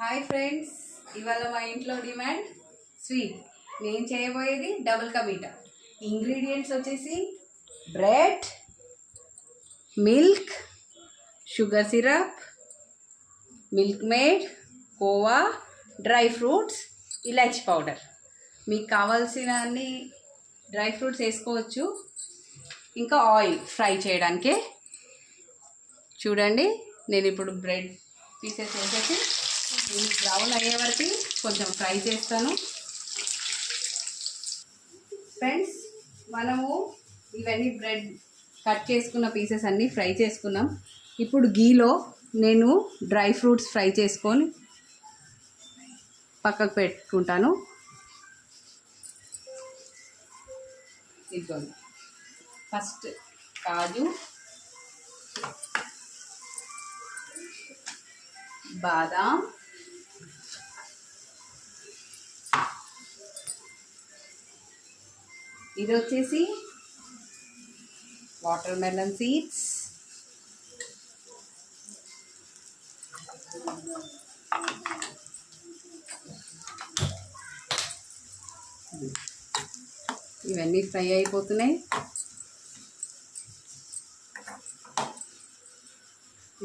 Hi friends, ఇవాళ మా ఇంట్లో డిమాండ్ స్వీట్. నేను చేయబోయేది డబుల్ కా మీఠా. ఇంగ్రీడియంట్స్ వచ్చేసి bread, milk, sugar syrup, Milkmaid, khoa, dry fruits, elaichi powder. మీకు కావాల్సిన అన్ని డ్రై ఫ్రూట్స్ వేసుకోవచ్చు. ఇంకా ఆయిల్ ఫ్రై చేయడానికి. చూడండి, నేను ఇప్పుడు బ్రెడ్ పీసెస్ వేసేసి బ్రౌన్ అయ్యే వరకు కొంచెం ఫ్రై చేస్తాను. ఫ్రెండ్స్, మనము ఇవన్నీ బ్రెడ్ కట్ చేసుకున్న పీసెస్ అన్నీ ఫ్రై చేసుకున్నాం. ఇప్పుడు గీలో నేను డ్రై ఫ్రూట్స్ ఫ్రై చేసుకొని పక్కకు పెట్టుకుంటాను. ఇదిగోండి, ఫస్ట్ కాజు, బాదాం, ఇది వచ్చేసి వాటర్ మెలన్ సీడ్స్, ఇవన్నీ ఫ్రై అయిపోతున్నాయి.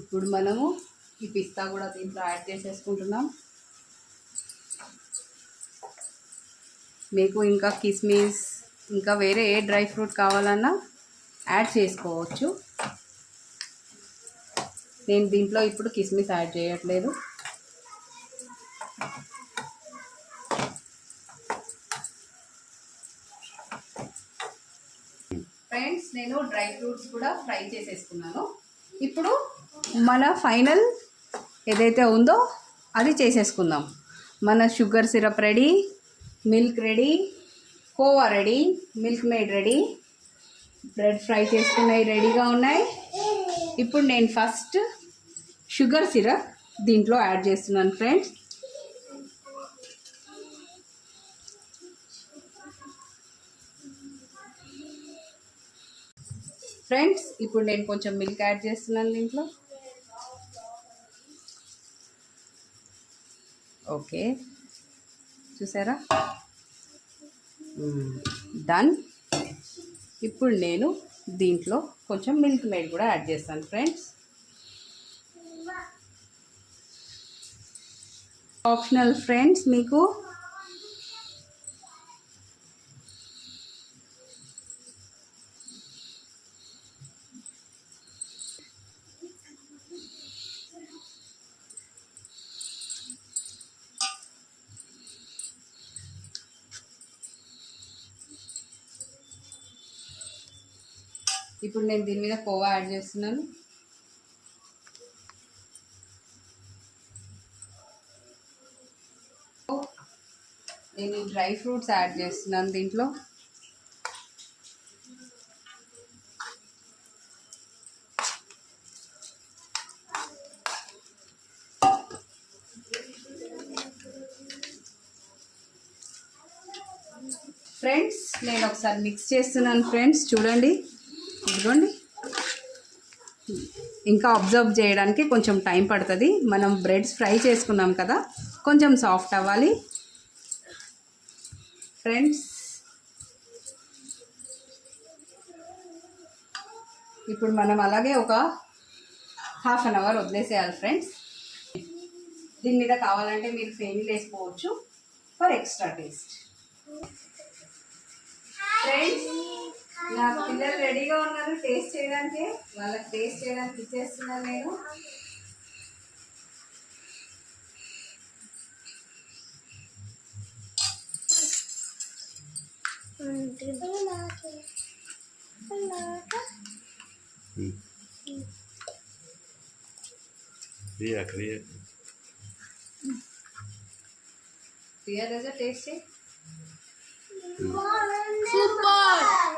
ఇప్పుడు మనము ఈ పిస్తా కూడా దీంట్లో యాడ్ చేసేసుకుంటున్నాం. మీకు ఇంకా కిస్మిస్, ఇంకా వేరే ఏ డ్రై ఫ్రూట్ కావాలన్నా యాడ్ చేసుకోవచ్చు. నేను దీంట్లో ఇప్పుడు కిస్మిస్ యాడ్ చేయట్లేదు. ఫ్రెండ్స్, నేను డ్రై ఫ్రూట్స్ కూడా ఫ్రై చేసేసుకున్నాను. ఇప్పుడు మన ఫైనల్ ఏదైతే ఉందో అది చేసేసుకుందాం. మన sugar syrup ready, milk ready, khoa ready, Milkmaid ready, bread fry చేసుకున్నవి రెడీగా ఉన్నాయి. ఇప్పుడు నేను ఫస్ట్ షుగర్ సిరప్ దీంట్లో యాడ్ చేస్తున్నాను. ఫ్రెండ్స్, ఇప్పుడు నేను కొంచెం మిల్క్ యాడ్ చేస్తున్నాను దీంట్లో. ఓకే, చూసారా, డన్. ఇప్పుడు నేను దీంట్లో కొంచెం మిల్క్ మేడ్ కూడా యాడ్ చేస్తాను. Friends, optional friends. మీకు ఇప్పుడు నేను దీని మీద కోవా యాడ్ చేస్తున్నాను. నేను డ్రై ఫ్రూట్స్ యాడ్ చేస్తున్నాను దీంట్లో. ఫ్రెండ్స్, నేను ఒకసారి మిక్స్ చేస్తున్నాను. ఫ్రెండ్స్, చూడండి, ఇదిగోండి. ఇంకా అబ్జర్వ్ చేయడానికి కొంచెం టైం పడుతుంది. మనం బ్రెడ్స్ ఫ్రై చేసుకున్నాం కదా, కొంచెం సాఫ్ట్ అవ్వాలి. ఫ్రెండ్స్, ఇప్పుడు మనం అలాగే ఒక ½ అన్ అవర్ వదిలేసేయాలి. ఫ్రెండ్స్, దీని మీద కావాలంటే మీరు ఫెనిల్ వేసుకోవచ్చు ఫర్ ఎక్స్ట్రా టేస్ట్. ఫ్రెండ్స్, నా పిల్లలు రెడీగా ఉన్నారు టేస్ట్ చేయడానికి. వాళ్ళకి టేస్ట్ చేయడానికి ఇచ్చేస్తున్నాను నేను. ప్రియా, టేస్ట్ చేయి. సూపర్.